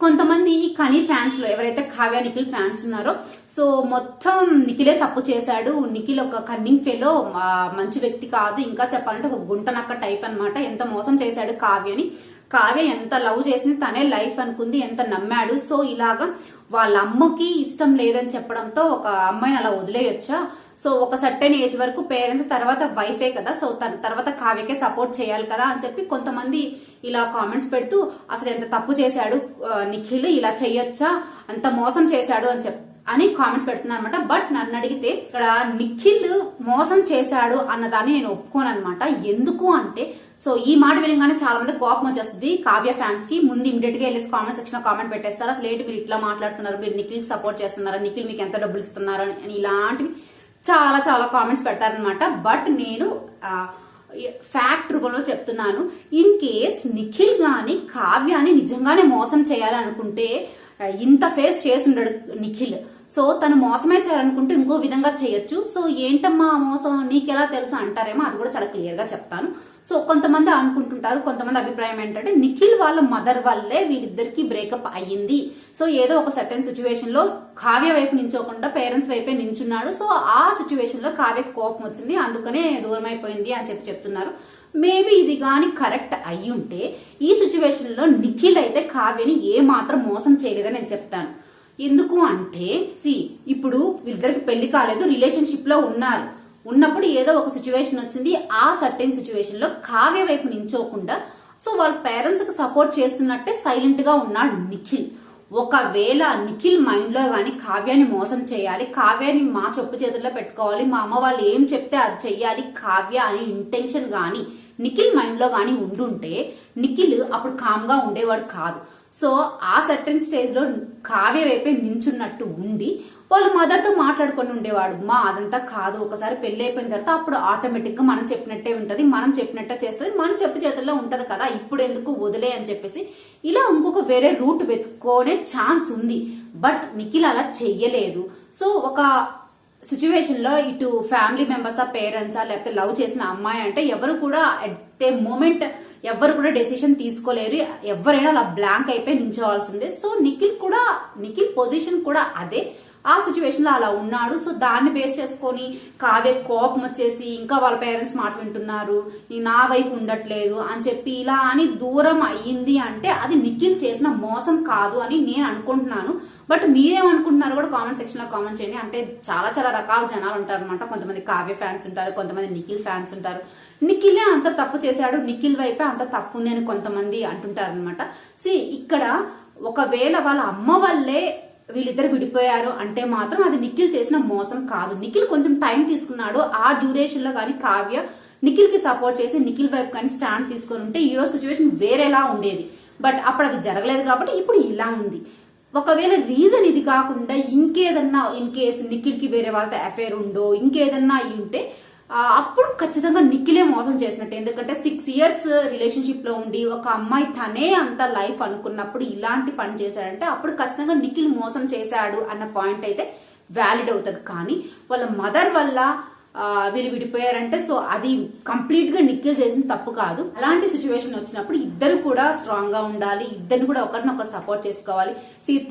కొంతమంది కనీ ఫ్యాన్స్ లో ఎవరైతే కావ్య నిఖిల్ ఫ్యాన్స్ ఉన్నారో సో మొత్తం నిఖిలే తప్పు చేశాడు, నిఖిల్ ఒక కన్నింగ్ ఫెలో, మంచి వ్యక్తి కాదు, ఇంకా చెప్పాలంటే ఒక గుంటనక్క టైప్ అన్నమాట, ఎంత మోసం చేశాడు కావ్యని, కావ్య ఎంత లవ్ చేసింది తనే లైఫ్ అనుకుంది, ఎంత నమ్మాడు. సో ఇలాగా వాళ్ళ అమ్మకి ఇష్టం లేదని చెప్పడంతో ఒక అమ్మాయిని అలా వదిలేయొచ్చా? సో ఒక సర్టెన్ ఏజ్ వరకు పేరెంట్స్, తర్వాత వైఫే కదా, సో తర్వాత కావ్యకే సపోర్ట్ చేయాలి కదా అని చెప్పి కొంతమంది ఇలా కామెంట్స్ పెడుతూ అసలు ఎంత తప్పు చేశాడు నిఖిల్, ఇలా చెయ్యొచ్చా, అంత మోసం చేశాడు అని కామెంట్స్ పెడుతున్నారు అనమాట. బట్ నన్ను అడిగితే ఇక్కడ నిఖిల్ మోసం చేశాడు అన్నదాన్ని నేను ఒప్పుకోను అనమాట. ఎందుకు అంటే సో ఈ మాట వినగానే చాలా మంది కోపం వచ్చేస్తుంది కావ్య ఫ్యాన్స్ కి. ముందు ఇమీడియట్ గా వెళ్ళి కామెంట్ సెక్షన్ లో కామెంట్ పెట్టేస్తారు, అసలు ఏంటి మీరు ఇట్లా మాట్లాడుతున్నారు, మీరు నిఖిల్ సపోర్ట్ చేస్తున్నారా, నిఖిల్ మీకు ఎంత డబ్బులు ఇస్తున్నారు అని ఇలాంటివి చాలా చాలా కామెంట్స్ పెడతారనమాట. బట్ నేను ఫ్యాక్ట్ రూపంలో చెప్తున్నాను, ఇన్ కేస్ నిఖిల్ గాని కావ్యాని నిజంగానే మోసం చేయాలనుకుంటే ఇంత ఫేస్ చేసుండడు నిఖిల్. సో తను మోసమే చేయాలనుకుంటే ఇంకో విధంగా చేయొచ్చు. సో ఏంటమ్మా మోసం నీకెలా తెలుసు అంటారేమో, అది కూడా చాలా క్లియర్ గా చెప్తాను. సో కొంతమంది అనుకుంటుంటారు, కొంతమంది అభిప్రాయం ఏంటంటే నిఖిల్ వాళ్ళ మదర్ వల్లే వీళ్ళిద్దరికి బ్రేకప్ అయ్యింది. సో ఏదో ఒక సర్టెన్ సిచ్యువేషన్ లో కావ్య వైపు నించోకుండా పేరెంట్స్ వైపే నించున్నాడు. సో ఆ సిచ్యువేషన్ లో కావ్య కోపం వచ్చింది, అందుకనే దూరం అయిపోయింది అని చెప్తున్నారు. మేబీ ఇది గాని కరెక్ట్ అయ్యి ఉంటే ఈ సిచ్యువేషన్ లో నిఖిల్ అయితే కావ్యని ఏ మాత్రం మోసం చేయలేదని నేను చెప్తాను. ఎందుకు అంటే ఇప్పుడు వీళ్ళిద్దరికి పెళ్లి కాలేదు, రిలేషన్షిప్ లో ఉన్నప్పుడు ఏదో ఒక సిచ్యువేషన్ వచ్చింది, ఆ సర్టెన్ సిచ్యువేషన్ లో కావ్య వైపు నించోకుండా సో వాళ్ళ పేరెంట్స్ కి సపోర్ట్ చేస్తున్నట్టే సైలెంట్ గా ఉన్నాడు నిఖిల్. ఒకవేళ నిఖిల్ మైండ్ లో గాని కావ్యాన్ని మోసం చేయాలి, కావ్యాన్ని మా చెప్పు చేతుల్లో పెట్టుకోవాలి, మా అమ్మ వాళ్ళు ఏం చెప్తే అది చెయ్యాలి కావ్య అనే ఇంటెన్షన్ గాని నిఖిల్ మైండ్ లో గాని ఉండుంటే నిఖిల్ అప్పుడు కామ్ గా ఉండేవాడు కాదు. సో ఆ సర్టెన్ స్టేజ్ లో కావ్య వైపే నించున్నట్టు ఉండి వాళ్ళు మదర్ తో మాట్లాడుకొని ఉండేవాడు. మా అదంతా కాదు, ఒకసారి పెళ్లి అయిపోయిన తర్వాత అప్పుడు ఆటోమేటిక్ గా మనం చెప్పినట్టే ఉంటది, మనం చెప్పినట్టే చేస్తుంది, మనం చెప్పు చేతుల్లో ఉంటది కదా, ఇప్పుడు ఎందుకు వదిలే అని చెప్పేసి ఇలా ఇంకొక వేరే రూట్ వెతుక్కోనే ఛాన్స్ ఉంది. బట్ నిఖిల్ అలా చెయ్యలేదు. సో ఒక సిచ్యువేషన్ లో ఇటు ఫ్యామిలీ మెంబర్సా, పేరెంట్సా, లేకపోతే లవ్ చేసిన అమ్మాయి అంటే ఎవరు కూడా అట్ ఏ మూమెంట్ ఎవరు కూడా డెసిషన్ తీసుకోలేరు, ఎవరైనా అలా బ్లాంక్ అయిపోయి నించోవాల్సిందే. సో నిఖిల్ పొజిషన్ కూడా అదే, ఆ సిచ్యువేషన్ లో అలా ఉన్నాడు. సో దాన్ని బేస్ చేసుకొని కావ్య కోపం వచ్చేసి ఇంకా వాళ్ళ పేరెంట్స్ మాట వింటున్నారు, నా వైపు ఉండట్లేదు అని చెప్పి ఇలా అని దూరం అయ్యింది అంటే అది నిఖిల్ చేసిన మోసం కాదు అని నేను అనుకుంటున్నాను. బట్ మీరేమనుకుంటున్నారు కూడా కామెంట్ సెక్షన్ లో కామెంట్ చేయండి. అంటే చాలా చాలా రకాల జనాలు ఉంటారు అనమాట. కొంతమంది కావ్య ఫ్యాన్స్ ఉంటారు, కొంతమంది నిఖిల్ ఫ్యాన్స్ ఉంటారు. నిఖిలే అంత తప్పు చేశాడు, నిఖిల్ వైపే అంత తప్పు ఉంది అని కొంతమంది అంటుంటారు అనమాట. ఇక్కడ ఒకవేళ వాళ్ళ అమ్మ వల్లే వీళ్ళిద్దరు విడిపోయారు అంటే మాత్రం అది నిఖిల్ చేసిన మోసం కాదు. నిఖిల్ కొంచెం టైం తీసుకున్నాడు, ఆ డ్యూరేషన్ లో కానీ కావ్య నిఖిల్ కి సపోర్ట్ చేసి నిఖిల్ వైపు కానీ స్టాండ్ తీసుకొని ఉంటే ఈ రోజు సిచ్యువేషన్ వేరేలా ఉండేది. బట్ అప్పుడు అది జరగలేదు కాబట్టి ఇప్పుడు ఇలా ఉంది. ఒకవేళ రీజన్ ఇది కాకుండా ఇంకేదన్నా ఇన్ కేసు నిఖిల్ కి వేరే వాళ్ళతో అఫైర్ ఉండో ఇంకేదన్నా అయి ఉంటే అప్పుడు ఖచ్చితంగా నిఖిలే మోసం చేసినట్టు. ఎందుకంటే 6 years రిలేషన్షిప్ లో ఉండి ఒక అమ్మాయి తనే అంత లైఫ్ అనుకున్నప్పుడు ఇలాంటి పని చేశాడంటే అప్పుడు ఖచ్చితంగా నిఖిల్ మోసం చేశాడు అన్న పాయింట్ అయితే వ్యాలిడ్ అవుతుంది. కానీ వాళ్ళ మదర్ వల్ల వీళ్ళు విడిపోయారంటే సో అది కంప్లీట్ గా నిఖిల్ చేసిన తప్పు కాదు. అలాంటి సిచ్యువేషన్ వచ్చినప్పుడు ఇద్దరు కూడా స్ట్రాంగ్ గా ఉండాలి, ఇద్దరిని కూడా ఒకరినొకరు సపోర్ట్ చేసుకోవాలి.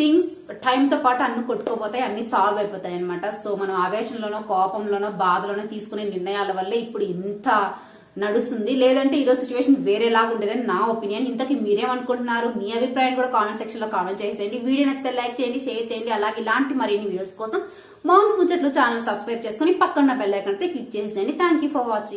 థింగ్స్ టైం తో పాటు అన్ని కొట్టుకోపోతాయి, అన్ని సాల్వ్ అయిపోతాయి అనమాట. సో మనం ఆవేశంలోనో కోపంలోనో బాధలోనో తీసుకునే నిర్ణయాల వల్లే ఇప్పుడు ఇంత నడుస్తుంది. లేదంటే ఈరోజు సిచ్యువేషన్ వేరేలాగా ఉండేదని నా ఒపీనియన్. ఇంతకీ మీరేమనుకుంటున్నారు? మీ అభిప్రాయాన్ని కూడా కామెంట్ సెక్షన్ లో కామెంట్ చేసేయండి. వీడియో నచ్చితే లైక్ చేయండి, షేర్ చేయండి. అలాగే ఇలాంటి మరిన్ని వీడియోస్ కోసం మామ్స్ ముచ్చట్లు ఛానల్ సబ్స్క్రైబ్ చేసుకుని పక్కన బెల్ ఐకాన్ అయితే క్లిక్ చేసేయండి. Thank you for watching.